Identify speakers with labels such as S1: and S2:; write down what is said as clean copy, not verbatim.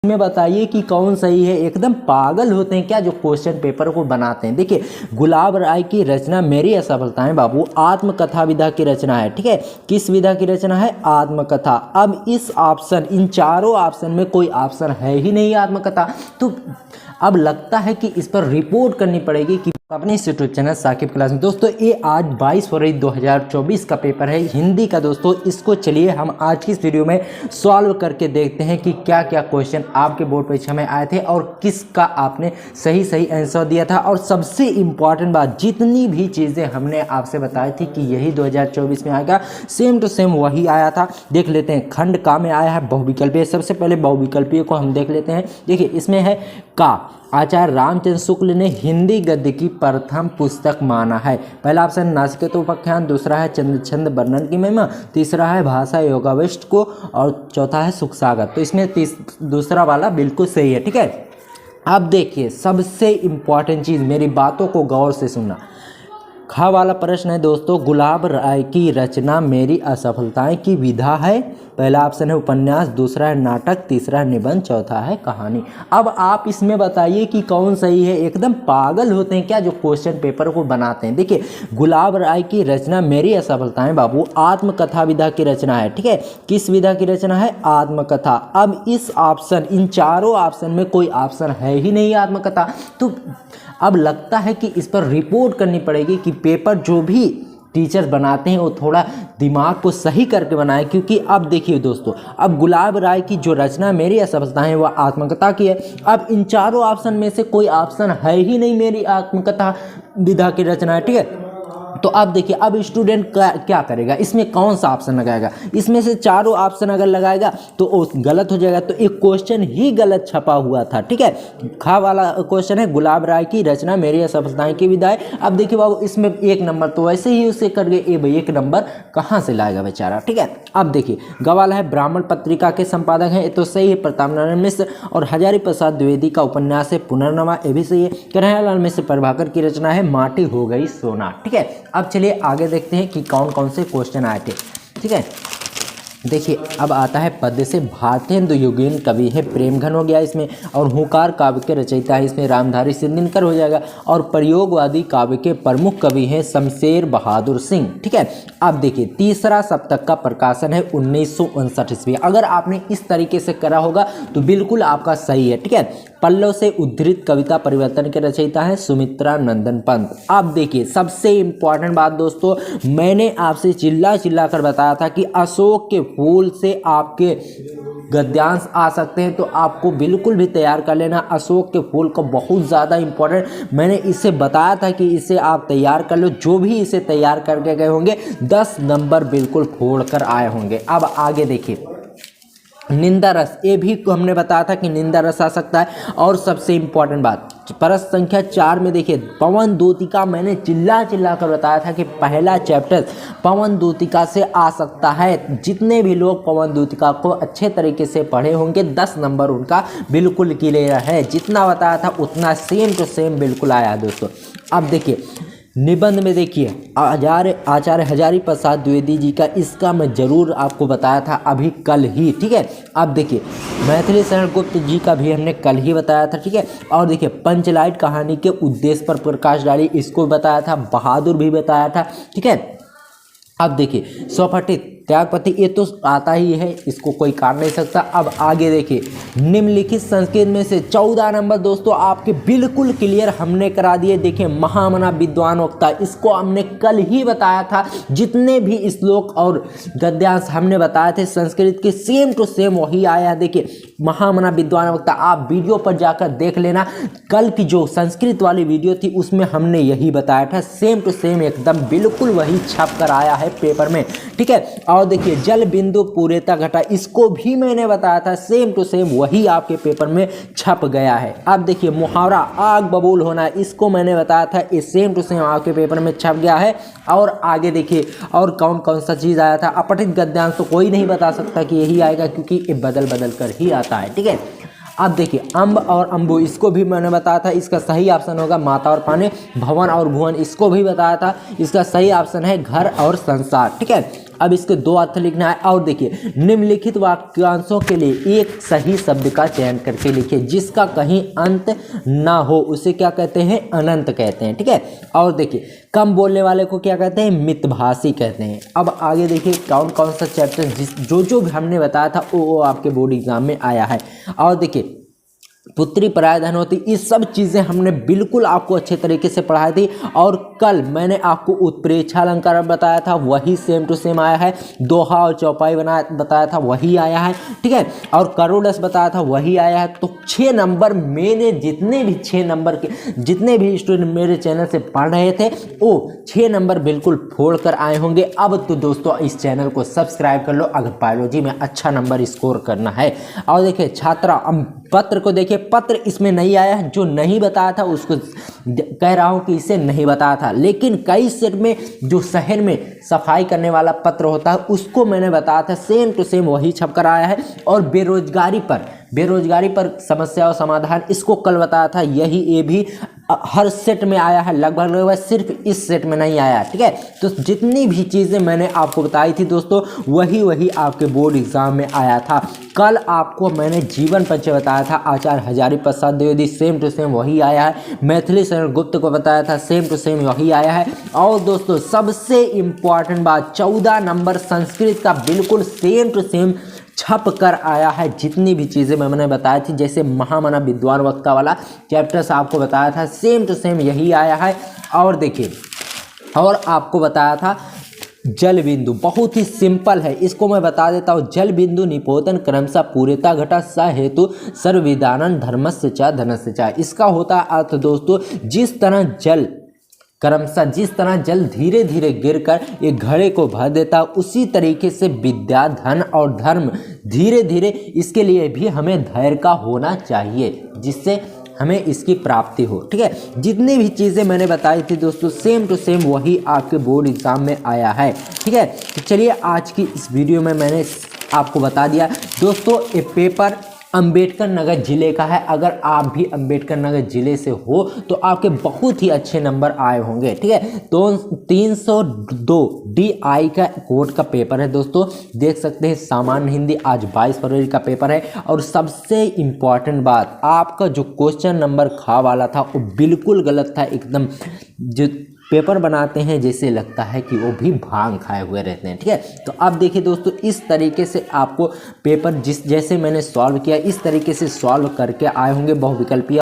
S1: में बताइए कि कौन सही है। एकदम पागल होते हैं क्या जो क्वेश्चन पेपर को बनाते हैं। देखिए, गुलाब राय की रचना मेरी असफलताएं बाबू आत्मकथा विधा की रचना है। ठीक है, किस विधा की रचना है? आत्मकथा। अब इस ऑप्शन, इन चारों ऑप्शन में कोई ऑप्शन है ही नहीं आत्मकथा, तो अब लगता है कि इस पर रिपोर्ट करनी पड़ेगी कि अपने इस यूट्यूब चैनल साकिब क्लास में। दोस्तों, ये आज 22 फरवरी 2024 का पेपर है हिंदी का। दोस्तों, इसको चलिए हम आज की इस वीडियो में सॉल्व करके देखते हैं कि क्या क्या क्वेश्चन आपके बोर्ड परीक्षा में आए थे और किसका आपने सही सही आंसर दिया था। और सबसे इम्पॉर्टेंट बात, जितनी भी चीज़ें हमने आपसे बताई थी कि यही 2024 में आएगा, सेम टू सेम वही आया था। देख लेते हैं, खंड का में आया है बहुविकल्पीय। सबसे पहले बहुविकल्पीय को हम देख लेते हैं। देखिए, इसमें है का आचार्य रामचंद्र शुक्ल ने हिंदी गद्य की प्रथम पुस्तक माना है। पहला ऑप्शन नासिकतोपाख्यान, दूसरा है छंद वर्णन की महिमा, तीसरा है भाषा योगावशिष्ट को, और चौथा है सुखसागर। तो इसमें दूसरा वाला बिल्कुल सही है। ठीक है, अब देखिए सबसे इम्पॉर्टेंट चीज़, मेरी बातों को गौर से सुनना। खा वाला प्रश्न है दोस्तों, गुलाब राय की रचना मेरी असफलताएं की विधा है। पहला ऑप्शन है उपन्यास, दूसरा है नाटक, तीसरा है निबंध, चौथा है कहानी। अब आप इसमें बताइए कि कौन सही है। एकदम पागल होते हैं क्या जो क्वेश्चन पेपर को बनाते हैं। देखिए, गुलाब राय की रचना मेरी असफलताएं बाबू आत्मकथा विधा की रचना है। ठीक है, किस विधा की रचना है? आत्मकथा। अब इस ऑप्शन, इन चारों ऑप्शन में कोई ऑप्शन है ही नहीं आत्मकथा, तो अब लगता है कि इस पर रिपोर्ट करनी पड़ेगी कि पेपर जो भी टीचर्स बनाते हैं वो थोड़ा दिमाग को सही करके बनाए। क्योंकि अब देखिए दोस्तों, अब गुलाब राय की जो रचना मेरी असफलता है वह आत्मकथा की है। अब इन चारों ऑप्शन में से कोई ऑप्शन है ही नहीं मेरी आत्मकथा विधा की रचना है। ठीक है, तो अब देखिए, अब स्टूडेंट क्या करेगा, इसमें कौन सा ऑप्शन लगाएगा? इसमें से चारों ऑप्शन अगर लगाएगा तो वो गलत हो जाएगा, तो एक क्वेश्चन ही गलत छपा हुआ था। ठीक है, खा वाला क्वेश्चन है गुलाब राय की रचना मेरी असफलताएं की विधा है। अब देखिए बाबू, इसमें एक नंबर तो वैसे ही उसे कर गए, भाई एक नंबर कहाँ से लाएगा बेचारा। ठीक है, अब देखिए गवाला है ब्राह्मण पत्रिका के संपादक हैं, ये तो सही है, प्रताप नारायण मिश्र। और हजारी प्रसाद द्विवेदी का उपन्यास है पुनर्नवा, ये भी सही है। कन्हैयालाल मिश्र प्रभाकर की रचना है माटी हो गई सोना। ठीक है, अब चलिए आगे देखते हैं कि कौन कौन से क्वेश्चन आए थे। ठीक है, देखिए अब आता है पद्य से। भारतेंदु युगीन कवि है, प्रेमघन हो गया इसमें। और हुंकार काव्य के रचयिता है इसमें रामधारी सिद्धिनकर हो जाएगा। और प्रयोगवादी काव्य के प्रमुख कवि हैं शमशेर बहादुर सिंह। ठीक है, अब देखिए तीसरा सप्तक का प्रकाशन है 1959 ईस्वी। अगर आपने इस तरीके से करा होगा तो बिल्कुल आपका सही है। ठीक है, पल्लव से उद्धृत कविता परिवर्तन के रचयिता है सुमित्रा नंदन पंत। अब देखिए सबसे इंपॉर्टेंट बात दोस्तों, मैंने आपसे चिल्ला चिल्ला कर बताया था कि अशोक के फूल से आपके गद्यांश आ सकते हैं, तो आपको बिल्कुल भी तैयार कर लेना। अशोक के फूल को बहुत ज़्यादा इंपॉर्टेंट, मैंने इसे बताया था कि इसे आप तैयार कर लो। जो भी इसे तैयार करके गए होंगे 10 नंबर बिल्कुल फोड़ कर आए होंगे। अब आगे देखिए, निंदा रस, ये भी हमने बताया था कि निंदा रस आ सकता है। और सबसे इंपॉर्टेंट बात, प्रश्न संख्या 4 में देखिए पवन दूतिका, मैंने चिल्ला चिल्ला कर बताया था कि पहला चैप्टर पवन दूतिका से आ सकता है। जितने भी लोग पवन दूतिका को अच्छे तरीके से पढ़े होंगे 10 नंबर उनका बिल्कुल क्लियर है। जितना बताया था उतना सेम टू सेम बिल्कुल आया है दोस्तों। अब देखिए निबंध में देखिए आचार्य हजारी प्रसाद द्विवेदी जी का, इसका मैं जरूर आपको बताया था अभी कल ही। ठीक है, अब देखिए मैथिली शरण गुप्त जी का भी हमने कल ही बताया था। ठीक है, और देखिए पंचलाइट कहानी के उद्देश्य पर प्रकाश डाली, इसको बताया था। बहादुर भी बताया था। ठीक है, अब देखिए स्वपठित त्यागपति, ये तो आता ही है, इसको कोई काट नहीं सकता। अब आगे देखिए निम्नलिखित संस्कृत में से 14 नंबर दोस्तों आपके बिल्कुल क्लियर हमने करा दिए। देखिए महामना विद्वान वक्ता, इसको हमने कल ही बताया था। जितने भी श्लोक और गद्यांश हमने बताए थे संस्कृत के, सेम टू सेम वही आया। देखिए महामना विद्वान वक्ता, आप वीडियो पर जाकर देख लेना। कल की जो संस्कृत वाली वीडियो थी उसमें हमने यही बताया था, सेम टू सेम एकदम बिल्कुल वही छप कर आया है पेपर में। ठीक है, और देखिए जल बिंदु पूरेता घटा, इसको भी मैंने बताया था, सेम टू सेम वही आपके पेपर में छप गया है। अब देखिए मुहावरा आग बबूल होना, इसको मैंने बताया था, ये सेम टू सेम आपके पेपर में छप गया है। और आगे देखिए और कौन कौन सा चीज़ आया था। अपठित गद्यांश तो कोई नहीं बता सकता कि यही आएगा, क्योंकि ये बदल बदल कर ही आता है। ठीक है, अब देखिए अम्ब और अम्बु, इसको भी मैंने बताया था, इसका सही ऑप्शन होगा माता और पानी। भवन और भुवन, इसको भी बताया था, इसका सही ऑप्शन है घर और संसार। ठीक है, अब इसके दो अर्थ लिखना है। और देखिए निम्नलिखित वाक्यांशों के लिए एक सही शब्द का चयन करके लिखिए, जिसका कहीं अंत ना हो उसे क्या कहते हैं, अनंत कहते हैं। ठीक है, और देखिए कम बोलने वाले को क्या कहते हैं, मितभाषी कहते हैं। अब आगे देखिए कौन कौन सा चैप्टर जो भी हमने बताया था वो आपके बोर्ड एग्जाम में आया है। और देखिए पुत्री पराय धन होती, ये सब चीज़ें हमने बिल्कुल आपको अच्छे तरीके से पढ़ाई थी। और कल मैंने आपको उत्प्रेक्षा अलंकार बताया था, वही सेम टू सेम आया है। दोहा और चौपाई बताया था, वही आया है। ठीक है, और करोड़स बताया था, वही आया है। तो 6 नंबर मैंने जितने भी 6 नंबर के जितने भी स्टूडेंट मेरे चैनल से पढ़ रहे थे वो 6 नंबर बिल्कुल फोड़ कर आए होंगे। अब तो दोस्तों इस चैनल को सब्सक्राइब कर लो अगर बायोलॉजी में अच्छा नंबर स्कोर करना है। और देखिए छात्रा पत्र को देखिए, पत्र इसमें नहीं आया है, जो नहीं बताया था उसको कह रहा हूँ कि इसे नहीं बताया था। लेकिन कई सेट में जो शहर में सफाई करने वाला पत्र होता है उसको मैंने बताया था, सेम टू सेम वही छप कर आया है। और बेरोजगारी पर समस्या और समाधान इसको कल बताया था, यही ये भी हर सेट में आया है लगभग, सिर्फ इस सेट में नहीं आया। ठीक है, तो जितनी भी चीज़ें मैंने आपको बताई थी दोस्तों वही आपके बोर्ड एग्जाम में आया था। कल आपको मैंने जीवन परिचय बताया था आचार्य Hazari Prasad Dwivedi, same to same वही आया है। मैथिली शरण गुप्त को बताया था, सेम टू सेम वही आया है। और दोस्तों सबसे इम्पॉर्टेंट बात 14 नंबर संस्कृत का बिल्कुल सेम टू सेम छप कर आया है। जितनी भी चीज़ें मैंने बताई थी, जैसे महामना विद्वान वक्ता वाला चैप्टर्स आपको बताया था, सेम टू सेम यही आया है। और देखिए और आपको बताया था जल बिंदु, बहुत ही सिंपल है, इसको मैं बता देता हूँ। जल बिंदु निपोतन क्रमशः पूर्णता घटा स हेतु सर्वविधानन धर्मस्य च धनस्य च। इसका होता है अर्थ दोस्तों, जिस तरह जल धीरे धीरे गिरकर एक घड़े को भर देता, उसी तरीके से विद्या, धन और धर्म धीरे धीरे, इसके लिए भी हमें धैर्य का होना चाहिए, जिससे हमें इसकी प्राप्ति हो। ठीक है, जितनी भी चीज़ें मैंने बताई थी दोस्तों सेम टू सेम वही आपके बोर्ड एग्जाम में आया है। ठीक है, तो चलिए आज की इस वीडियो में मैंने आपको बता दिया दोस्तों, ये पेपर अंबेडकर नगर जिले का है। अगर आप भी अंबेडकर नगर जिले से हो तो आपके बहुत ही अच्छे नंबर आए होंगे। ठीक है, तो 302 DI का कोर्ट का पेपर है दोस्तों, देख सकते हैं सामान्य हिंदी, आज 22 फरवरी का पेपर है। और सबसे इम्पॉर्टेंट बात, आपका जो क्वेश्चन नंबर खा वाला था वो बिल्कुल गलत था एकदम। जो पेपर बनाते हैं जैसे लगता है कि वो भी भांग खाए हुए रहते हैं। ठीक है, तो अब देखिए दोस्तों इस तरीके से आपको पेपर जैसे मैंने सॉल्व किया इस तरीके से सॉल्व करके आए होंगे बहुविकल्पीय